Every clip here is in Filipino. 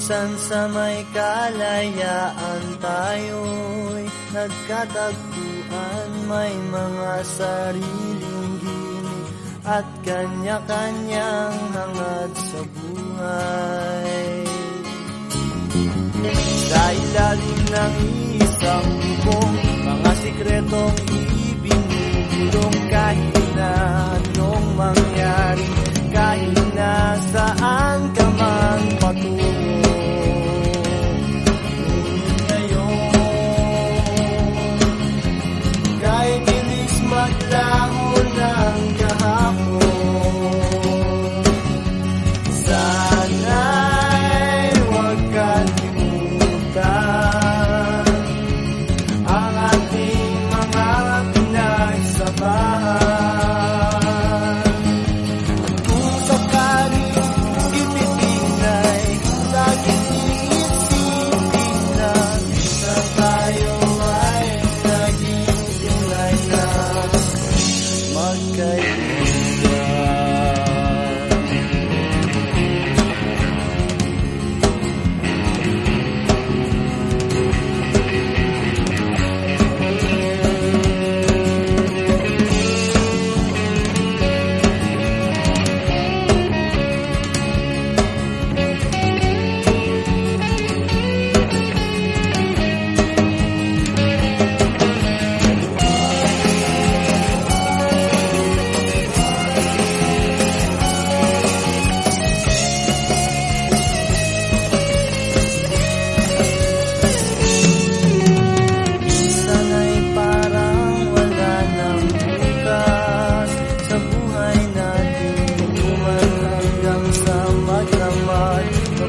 Minsan sa may kalayaan tayo'y nagkatagpuan, may mga sariling ginig at kanya-kanyang hangad sa buhay. Sa ilalim ng isang bubong, mga sikretong ibinubulong, kahit na anong mangyari, kahit na saan ka man patungo. Ngunit ngayon, kahit bilis maglaho ng kahapon, sana'y huwag kalimutan ang ating mga pinagsabahan.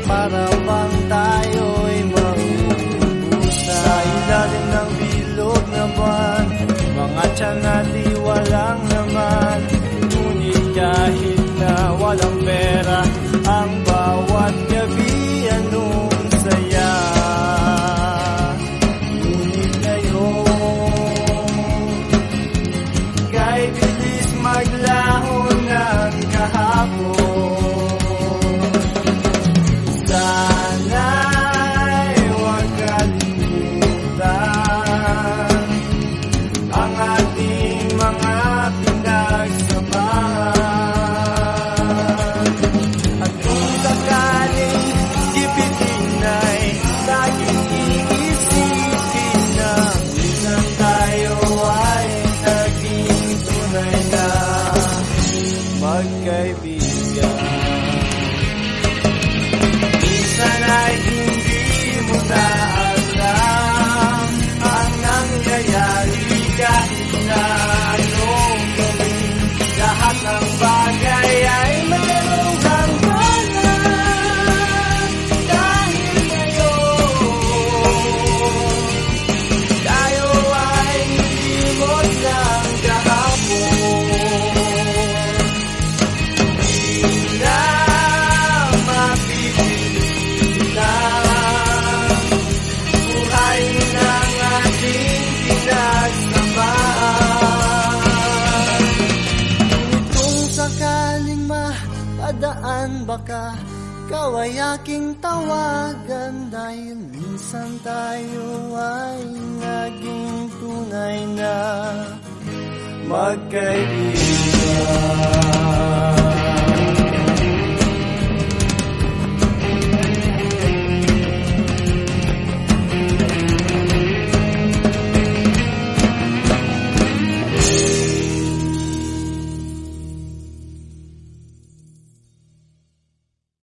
Para bang tayo'y mauubos sa ilalim ng bilog na buwan, mga tiyan natin walang naman. Ngunit kahit na walang pera, ang bawat gabi anong saya. Ngunit ngayon, kahit bilis maglaho ng kahapon, sana'y huwag kalimutan ang ating mga pinagsamahan. At kung sakaling ipitin ay laging iisipin na minsan tayo ay naging tunay na magkaibigan. Sana'y hindi mo na alam ang nangyayari, kahit na anong gawin, lahat ng bagay ay mayroong hangganan. Dahil ngayon, tayo ay nilimot ng kahapon. Di na padaan, baka ikaw ay aking tawagan, dahil minsan tayo ay naging tunay na magkaibigan.